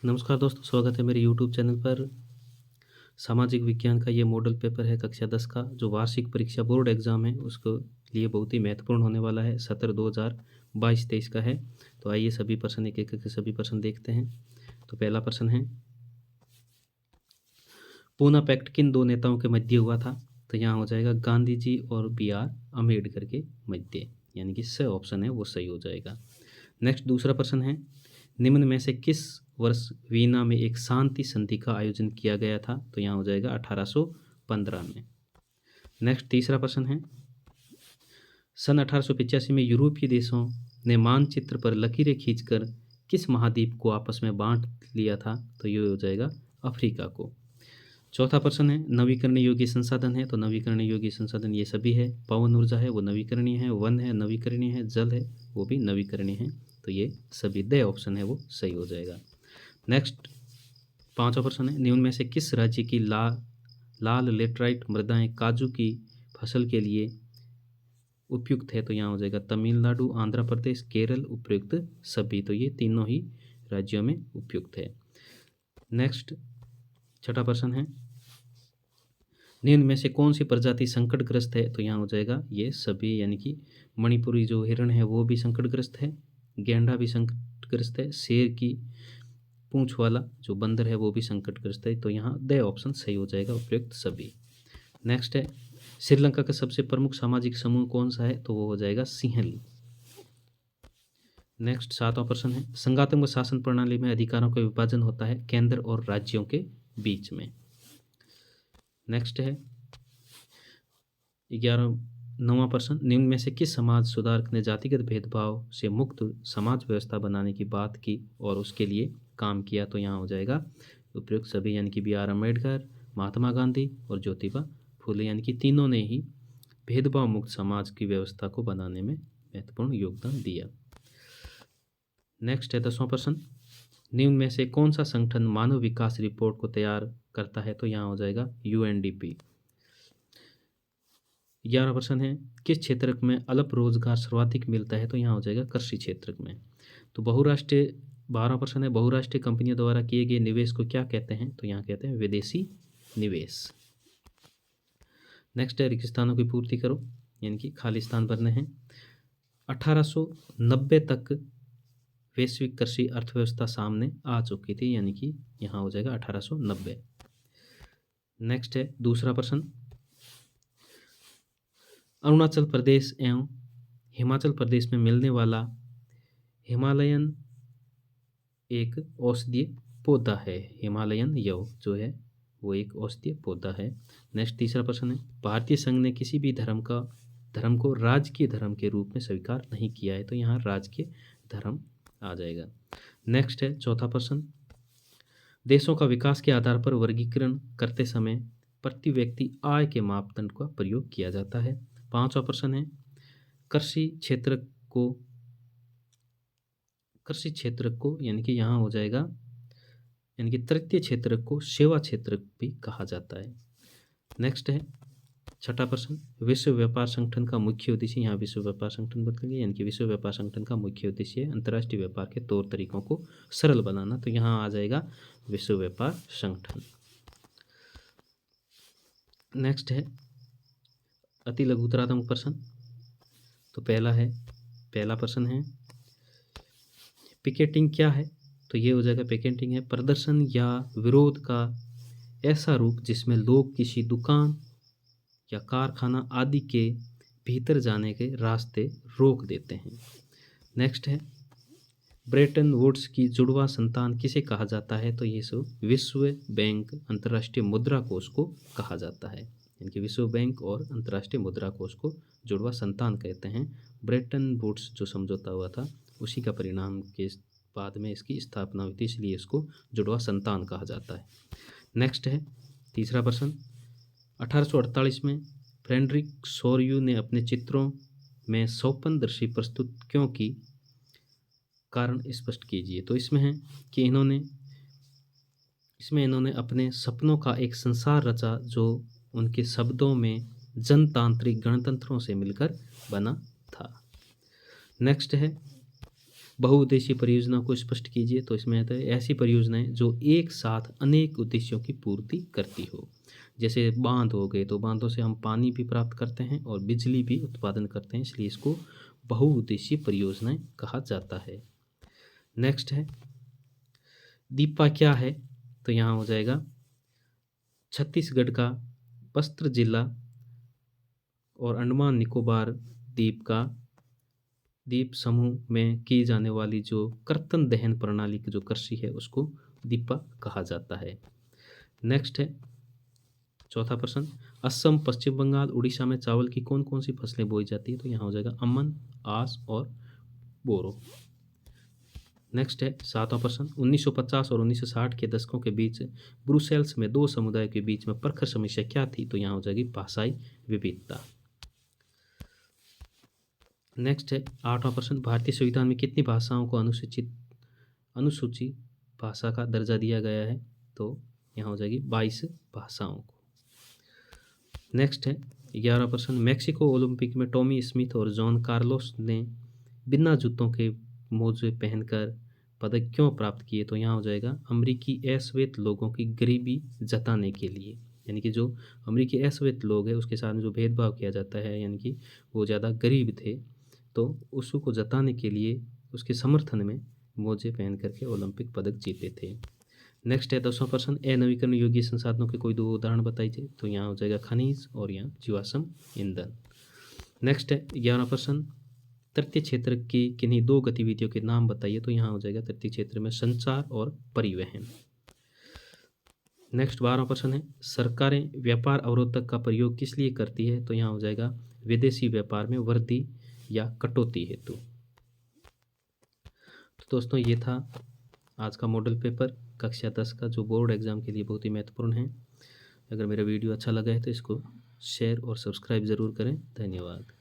नमस्कार दोस्तों, स्वागत है मेरे यूट्यूब चैनल पर। सामाजिक विज्ञान का ये मॉडल पेपर है कक्षा 10 का, जो वार्षिक परीक्षा बोर्ड एग्ज़ाम है, उसको लिए बहुत ही महत्वपूर्ण होने वाला है। सत्र 2022-23 का है। तो आइए सभी प्रश्न एक-एक करके सभी प्रश्न देखते हैं। तो पहला प्रश्न है, पूना पैक्ट किन 2 नेताओं के मध्य हुआ था? तो यहाँ हो जाएगा गांधी जी और बी.आर. अम्बेडकर के मध्य, यानी कि स ऑप्शन है वो सही हो जाएगा। नेक्स्ट दूसरा प्रश्न है, निम्न में से किस वर्ष वीना में एक शांति संधि का आयोजन किया गया था? तो यहाँ हो जाएगा 1815 में। नेक्स्ट तीसरा प्रश्न है, सन 1885 में यूरोपीय देशों ने मानचित्र पर लकीरें खींचकर किस महाद्वीप को आपस में बांट लिया था? तो ये हो जाएगा अफ्रीका को। चौथा प्रश्न है, नवीकरणीय योग्य संसाधन है। तो नवीकरणीय योग्य संसाधन ये सभी है। पवन ऊर्जा है वो नवीकरणीय है, वन है नवीकरणीय है, जल है वो भी नवीकरणीय है। तो ये सभी द ऑप्शन है वो सही हो जाएगा। नेक्स्ट पांचवा प्रश्न है, निम्न में से किस राज्य की लाल लेटराइट मृदाएं काजू की फसल के लिए उपयुक्त है? तो यहाँ हो जाएगा तमिलनाडु, आंध्र प्रदेश, केरल, उपयुक्त सभी। तो ये तीनों ही राज्यों में उपयुक्त है। नेक्स्ट छठा प्रश्न है, निम्न में से कौन सी प्रजाति संकटग्रस्त है? तो यहाँ हो जाएगा ये सभी, यानी कि मणिपुरी जो हिरण है वो भी संकटग्रस्त है, गैंडा भी संकटग्रस्त है, शेर की पूंछ वाला जो बंदर है वो भी संकटग्रस्त है। तो यहाँ द ऑप्शन सही हो जाएगा, उपयुक्त सभी। नेक्स्ट है, श्रीलंका का सबसे प्रमुख सामाजिक समूह कौन सा है? तो वो हो जाएगा सिंहल। नेक्स्ट सातवां प्रश्न है, संघात्मक शासन प्रणाली में अधिकारों का विभाजन होता है केंद्र और राज्यों के बीच में। नेक्स्ट है 9वां प्रश्न, निम्न में से किस समाज सुधारक ने जातिगत भेदभाव से मुक्त समाज व्यवस्था बनाने की बात की और उसके लिए काम किया? तो यहाँ हो जाएगा उपयुक्त सभी, यानी कि बी.आर. अम्बेडकर, महात्मा गांधी और ज्योतिबा फुले, यानी कि तीनों ने ही भेदभाव मुक्त समाज की व्यवस्था को बनाने में महत्वपूर्ण योगदान दिया। नेक्स्ट है 10वां प्रश्न, निम्न में से कौन सा संगठन मानव विकास रिपोर्ट को तैयार करता है? तो यहाँ हो जाएगा UNDP। 11वां प्रश्न है, किस क्षेत्र में अल्प रोजगार सर्वाधिक मिलता है? तो यहाँ हो जाएगा कृषि क्षेत्र में। तो 12वां प्रश्न है, बहुराष्ट्रीय कंपनियों द्वारा किए गए निवेश को क्या कहते हैं? तो यहाँ कहते हैं विदेशी निवेश। नेक्स्ट है, रिक्तस्थानों की पूर्ति करो, यानी कि खाली स्थान भरने हैं। 1890 तक वैश्विक कृषि अर्थव्यवस्था सामने आ चुकी थी, यानी कि यहाँ हो जाएगा 1890। नेक्स्ट है दूसरा प्रश्न, अरुणाचल प्रदेश एवं हिमाचल प्रदेश में मिलने वाला हिमालयन एक औषधीय पौधा है। हिमालयन यव जो है वो एक औषधीय पौधा है। नेक्स्ट तीसरा प्रश्न है, भारतीय संघ ने किसी भी धर्म को राजकीय धर्म के रूप में स्वीकार नहीं किया है। तो यहाँ राजकीय धर्म आ जाएगा। नेक्स्ट है चौथा प्रश्न, देशों का विकास के आधार पर वर्गीकरण करते समय प्रति व्यक्ति आय के मापदंड का प्रयोग किया जाता है। पांचवा प्रश्न है, कृषि क्षेत्र को यानी कि यहाँ हो जाएगा, यानी कि तृतीय क्षेत्र को सेवा क्षेत्र भी कहा जाता है। नेक्स्ट है छठा प्रश्न, विश्व व्यापार संगठन का मुख्य उद्देश्य, यहाँ विश्व व्यापार संगठन बदलेंगे, यानी कि विश्व व्यापार संगठन का मुख्य उद्देश्य अंतर्राष्ट्रीय व्यापार के तौर तरीकों को सरल बनाना। तो यहाँ आ जाएगा विश्व व्यापार संगठन। नेक्स्ट है अति लघुतरात्मक प्रश्न। तो पहला प्रश्न है, पिकेटिंग क्या है? तो ये हो जाएगा, पिकेटिंग है प्रदर्शन या विरोध का ऐसा रूप जिसमें लोग किसी दुकान या कारखाना आदि के भीतर जाने के रास्ते रोक देते हैं। नेक्स्ट है, ब्रेटन वुड्स की जुड़वा संतान किसे कहा जाता है? तो ये सो विश्व बैंक अंतर्राष्ट्रीय मुद्रा कोष को कहा जाता है, यानी कि विश्व बैंक और अंतर्राष्ट्रीय मुद्रा कोष को जुड़वा संतान कहते हैं। ब्रेटन वुड्स जो समझौता हुआ था उसी का परिणाम के बाद में इसकी स्थापना हुई थी, इसलिए इसको जुड़वा संतान कहा जाता है। नेक्स्ट है तीसरा प्रश्न, 1848 में फ्रेडरिक सोर्यू ने अपने चित्रों में स्वप्नदर्शी प्रस्तुत क्यों की? कारण स्पष्ट कीजिए। तो इसमें है कि इन्होंने अपने सपनों का एक संसार रचा जो उनके शब्दों में जनतांत्रिक गणतंत्रों से मिलकर बना था। नेक्स्ट है, बहुउद्देशीय परियोजना को स्पष्ट कीजिए। तो इसमें आता है ऐसी परियोजनाएं जो एक साथ अनेक उद्देश्यों की पूर्ति करती हो। जैसे बांध हो गए, तो बांधों से हम पानी भी प्राप्त करते हैं और बिजली भी उत्पादन करते हैं, इसलिए इसको बहुउद्देशीय परियोजनाएं कहा जाता है। नेक्स्ट है दीपा क्या है, तो यहाँ हो जाएगा छत्तीसगढ़ का बस्तर जिला और अंडमान निकोबार द्वीप समूह में की जाने वाली जो कर्तन दहन प्रणाली की जो कृषि है उसको दीपा कहा जाता है। नेक्स्ट है चौथा प्रश्न, असम, पश्चिम बंगाल, उड़ीसा में चावल की कौन कौन सी फसलें बोई जाती है, तो यहाँ हो जाएगा अमन, आस और बोरो। नेक्स्ट है सातवां प्रश्न, 1950 और 1960 के दशकों के बीच ब्रुसेल्स में दो समुदायों के बीच में प्रखर समस्या क्या थी, तो यहाँ हो जाएगी भाषाई विविधता। नेक्स्ट है आठवां प्रश्न, भारतीय संविधान में कितनी भाषाओं को अनुसूची भाषा का दर्जा दिया गया है, तो यहाँ हो जाएगी 22 भाषाओं को। नेक्स्ट है 11वां प्रश्न, मैक्सिको ओलंपिक में टॉमी स्मिथ और जॉन कार्लोस ने बिना जूतों के मोजे पहनकर पदक क्यों प्राप्त किए, तो यहाँ हो जाएगा अमेरिकी अश्वेत लोगों की गरीबी जताने के लिए। यानी कि जो अमेरिकी अश्वेत लोग हैं उसके साथ में जो भेदभाव किया जाता है, यानी कि वो ज़्यादा गरीब थे, तो उसको जताने के लिए उसके समर्थन में मोजे पहन करके ओलंपिक पदक जीते थे। नेक्स्ट है 10वां प्रश्न, अनवीकरण योग्य संसाधनों के कोई दो उदाहरण बताइए, तो यहाँ हो जाएगा खनिज और यहाँ जीवाश्म ईंधन। नेक्स्ट है 11वां प्रश्न, तृतीय क्षेत्र की किन्हीं दो गतिविधियों के नाम बताइए, तो यहाँ हो जाएगा तृतीय क्षेत्र में संचार और परिवहन। नेक्स्ट 12वां प्रश्न है, सरकारें व्यापार अवरोधक का प्रयोग किस लिए करती है, तो यहाँ हो जाएगा विदेशी व्यापार में वृद्धि या कटौती हेतु। तो दोस्तों ये था आज का मॉडल पेपर कक्षा 10 का, जो बोर्ड एग्ज़ाम के लिए बहुत ही महत्वपूर्ण है। अगर मेरा वीडियो अच्छा लगा है तो इसको शेयर और सब्सक्राइब ज़रूर करें। धन्यवाद।